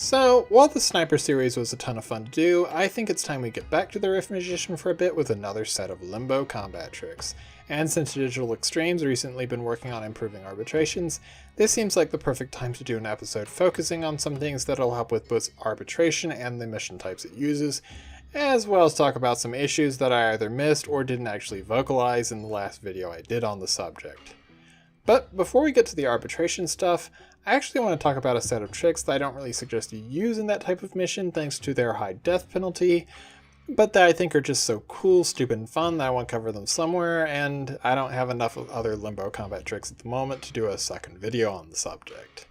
So, while the Sniper series was a ton of fun to do, I think it's time we get back to the Rift Magician for a bit with another set of Limbo combat tricks. And since Digital Extreme's recently been working on improving Arbitrations, this seems like the perfect time to do an episode focusing on some things that'll help with both Arbitration and the mission types it uses, as well as talk about some issues that I either missed or didn't actually vocalize in the last video I did on the subject. But before we get to the arbitration stuff, I actually want to talk about a set of tricks that I don't really suggest you use in that type of mission thanks to their high death penalty, but that I think are just so cool, stupid, and fun that I want to cover them somewhere, and I don't have enough of other Limbo combat tricks at the moment to do a second video on the subject.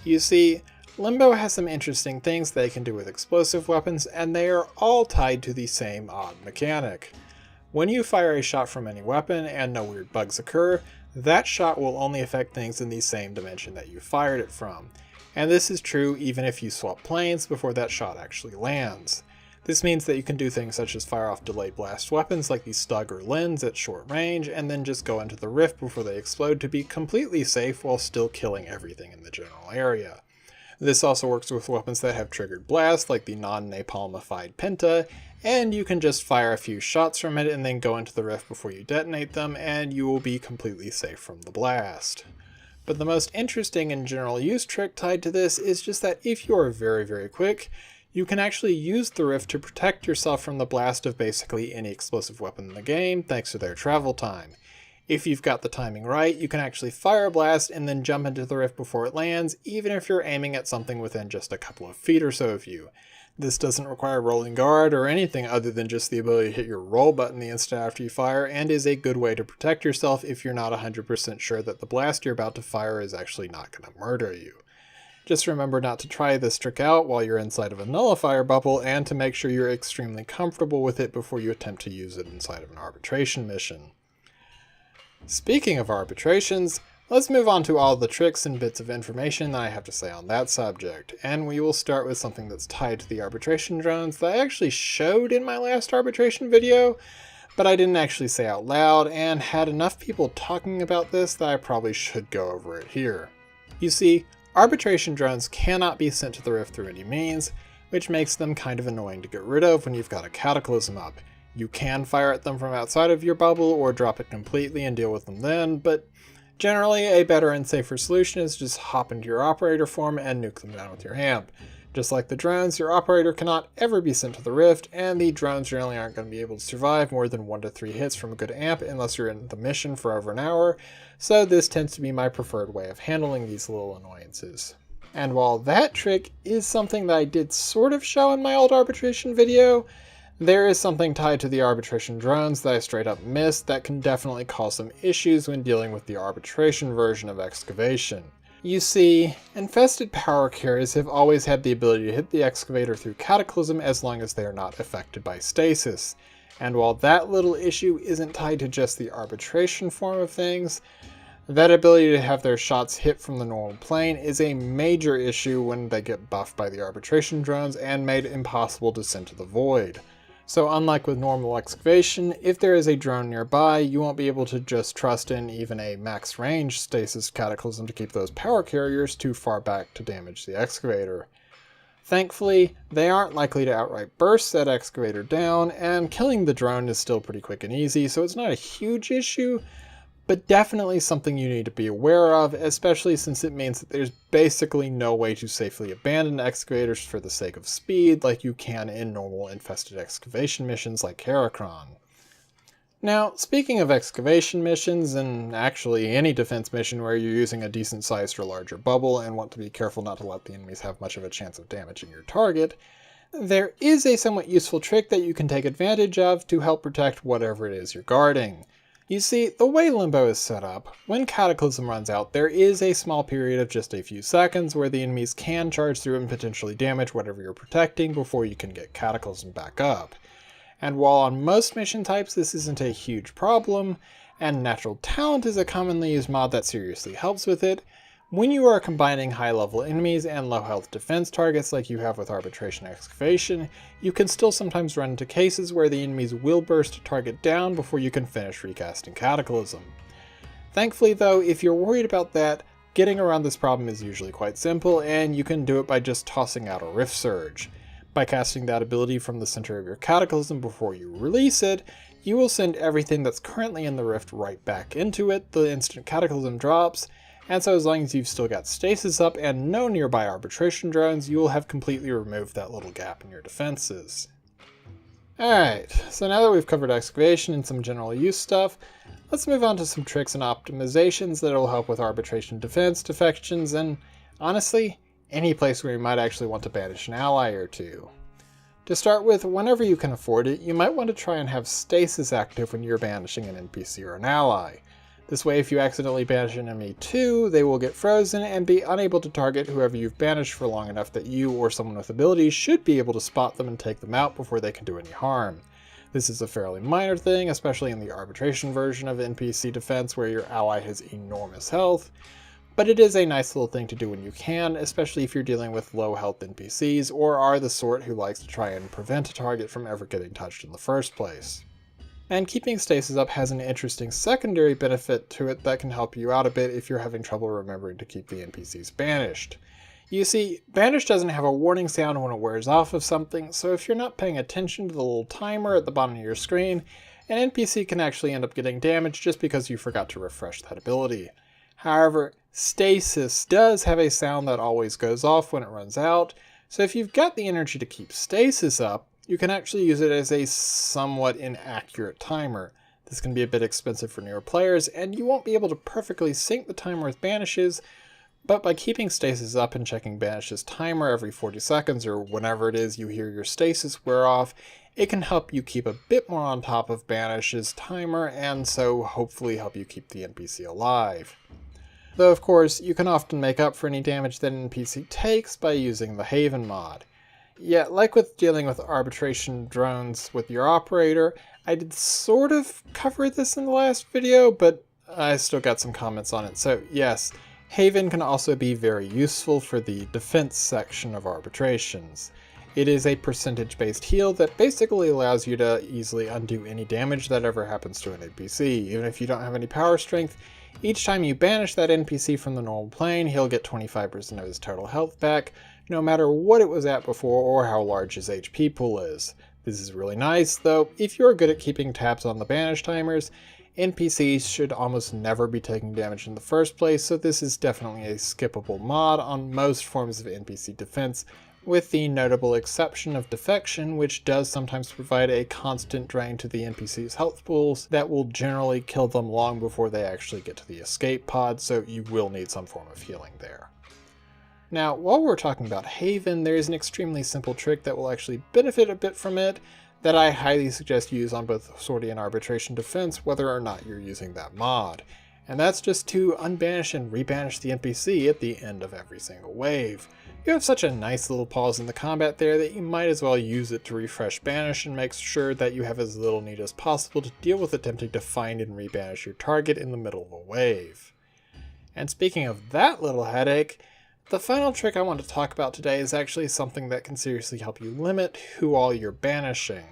You see, Limbo has some interesting things they can do with explosive weapons, and they are all tied to the same odd mechanic. When you fire a shot from any weapon and no weird bugs occur, that shot will only affect things in the same dimension that you fired it from, and this is true even if you swap planes before that shot actually lands. This means that you can do things such as fire off delayed blast weapons like the Stug or Lens at short range and then just go into the rift before they explode to be completely safe while still killing everything in the general area. This also works with weapons that have triggered blast like the non-napalmified Penta, and you can just fire a few shots from it and then go into the rift before you detonate them and you will be completely safe from the blast. But the most interesting and general use trick tied to this is just that if you are very quick, you can actually use the rift to protect yourself from the blast of basically any explosive weapon in the game thanks to their travel time. If you've got the timing right, you can actually fire a blast and then jump into the rift before it lands, even if you're aiming at something within just a couple of feet or so of you. This doesn't require rolling guard or anything other than just the ability to hit your roll button the instant after you fire, and is a good way to protect yourself if you're not 100% sure that the blast you're about to fire is actually not going to murder you. Just remember not to try this trick out while you're inside of a nullifier bubble, and to make sure you're extremely comfortable with it before you attempt to use it inside of an arbitration mission. Speaking of arbitrations, let's move on to all the tricks and bits of information that I have to say on that subject, and we will start with something that's tied to the arbitration drones that I actually showed in my last arbitration video, but I didn't actually say out loud, and had enough people talking about this that I probably should go over it here. You see, arbitration drones cannot be sent to the rift through any means, which makes them kind of annoying to get rid of when you've got a cataclysm up. You can fire at them from outside of your bubble or drop it completely and deal with them then, but generally a better and safer solution is just hop into your operator form and nuke them down with your amp. Just like the drones, your operator cannot ever be sent to the rift, and the drones generally aren't going to be able to survive more than 1 to 3 hits from a good amp unless you're in the mission for over an hour, so this tends to be my preferred way of handling these little annoyances. And while that trick is something that I did sort of show in my old arbitration video, there is something tied to the arbitration drones that I straight up missed that can definitely cause some issues when dealing with the arbitration version of excavation. You see, infested power carriers have always had the ability to hit the excavator through Cataclysm as long as they are not affected by stasis. And while that little issue isn't tied to just the arbitration form of things, that ability to have their shots hit from the normal plane is a major issue when they get buffed by the arbitration drones and made impossible to send to the void. So unlike with normal excavation, if there is a drone nearby, you won't be able to just trust in even a max range stasis cataclysm to keep those power carriers too far back to damage the excavator. Thankfully, they aren't likely to outright burst that excavator down, and killing the drone is still pretty quick and easy, so it's not a huge issue, but definitely something you need to be aware of, especially since it means that there's basically no way to safely abandon excavators for the sake of speed like you can in normal infested excavation missions like Heracron. Now, speaking of excavation missions, and actually any defense mission where you're using a decent sized or larger bubble and want to be careful not to let the enemies have much of a chance of damaging your target, there is a somewhat useful trick that you can take advantage of to help protect whatever it is you're guarding. You see, the way Limbo is set up, when Cataclysm runs out, there is a small period of just a few seconds where the enemies can charge through and potentially damage whatever you're protecting before you can get Cataclysm back up. And while on most mission types this isn't a huge problem, and Natural Talent is a commonly used mod that seriously helps with it, when you are combining high-level enemies and low-health defense targets like you have with Arbitration Excavation, you can still sometimes run into cases where the enemies will burst a target down before you can finish recasting Cataclysm. Thankfully though, if you're worried about that, getting around this problem is usually quite simple, and you can do it by just tossing out a Rift Surge. By casting that ability from the center of your Cataclysm before you release it, you will send everything that's currently in the Rift right back into it the instant Cataclysm drops, and so as long as you've still got stasis up and no nearby arbitration drones, you will have completely removed that little gap in your defenses. Alright, so now that we've covered excavation and some general use stuff, let's move on to some tricks and optimizations that will help with arbitration defense, defections, and honestly, any place where you might actually want to banish an ally or two. To start with, whenever you can afford it, you might want to try and have stasis active when you're banishing an NPC or an ally. This way, if you accidentally banish an enemy too, they will get frozen and be unable to target whoever you've banished for long enough that you or someone with abilities should be able to spot them and take them out before they can do any harm. This is a fairly minor thing, especially in the arbitration version of NPC defense where your ally has enormous health, but it is a nice little thing to do when you can, especially if you're dealing with low health NPCs or are the sort who likes to try and prevent a target from ever getting touched in the first place. And keeping stasis up has an interesting secondary benefit to it that can help you out a bit if you're having trouble remembering to keep the NPCs banished. You see, banish doesn't have a warning sound when it wears off of something, so if you're not paying attention to the little timer at the bottom of your screen, an NPC can actually end up getting damaged just because you forgot to refresh that ability. However, stasis does have a sound that always goes off when it runs out, so if you've got the energy to keep stasis up, you can actually use it as a somewhat inaccurate timer. This can be a bit expensive for newer players, and you won't be able to perfectly sync the timer with banishes, but by keeping stasis up and checking banish's timer every 40 seconds or whenever it is you hear your stasis wear off, it can help you keep a bit more on top of banish's timer and so hopefully help you keep the NPC alive. Though of course, you can often make up for any damage that an NPC takes by using the Haven mod. Yeah, like with dealing with arbitration drones with your operator, I did sort of cover this in the last video, but I still got some comments on it. So yes, Haven can also be very useful for the defense section of arbitrations. It is a percentage-based heal that basically allows you to easily undo any damage that ever happens to an NPC. Even if you don't have any power strength, each time you banish that NPC from the normal plane, he'll get 25% of his total health back, no matter what it was at before or how large his HP pool is. This is really nice, though if you're good at keeping tabs on the banish timers, NPCs should almost never be taking damage in the first place, so this is definitely a skippable mod on most forms of NPC defense, with the notable exception of defection, which does sometimes provide a constant drain to the NPC's health pools that will generally kill them long before they actually get to the escape pod, so you will need some form of healing there. Now, while we're talking about Haven, there is an extremely simple trick that will actually benefit a bit from it that I highly suggest you use on both Sortie and Arbitration Defense, whether or not you're using that mod. And that's just to unbanish and rebanish the NPC at the end of every single wave. You have such a nice little pause in the combat there that you might as well use it to refresh banish and make sure that you have as little need as possible to deal with attempting to find and rebanish your target in the middle of a wave. And speaking of that little headache, the final trick I want to talk about today is actually something that can seriously help you limit who all you're banishing.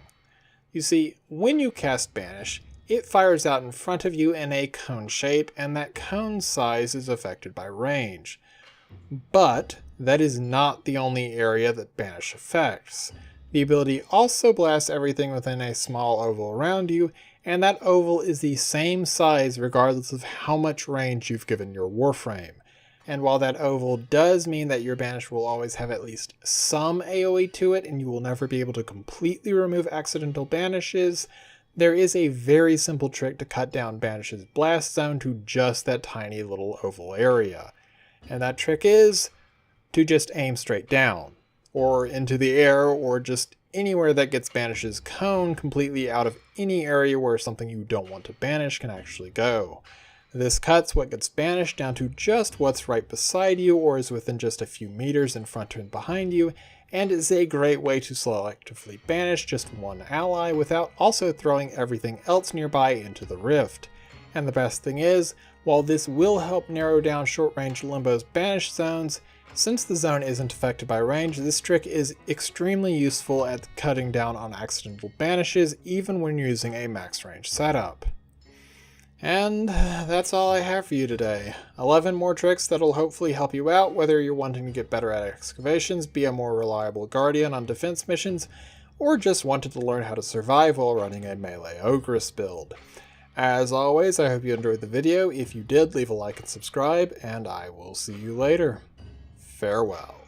You see, when you cast Banish, it fires out in front of you in a cone shape, and that cone size is affected by range. But that is not the only area that Banish affects. The ability also blasts everything within a small oval around you, and that oval is the same size regardless of how much range you've given your Warframe. And while that oval does mean that your banish will always have at least some AoE to it and you will never be able to completely remove accidental banishes, there is a very simple trick to cut down banish's blast zone to just that tiny little oval area. And that trick is to just aim straight down, or into the air, or just anywhere that gets banish's cone completely out of any area where something you don't want to banish can actually go. This cuts what gets banished down to just what's right beside you or is within just a few meters in front and behind you, and is a great way to selectively banish just one ally without also throwing everything else nearby into the rift. And the best thing is, while this will help narrow down short-range Limbo's banish zones, since the zone isn't affected by range, this trick is extremely useful at cutting down on accidental banishes even when you're using a max range setup. And that's all I have for you today. 11 more tricks that'll hopefully help you out whether you're wanting to get better at excavations, be a more reliable guardian on defense missions, or just wanted to learn how to survive while running a melee ogress build. As always, I hope you enjoyed the video. If you did, leave a like and subscribe, and I will see you later. Farewell.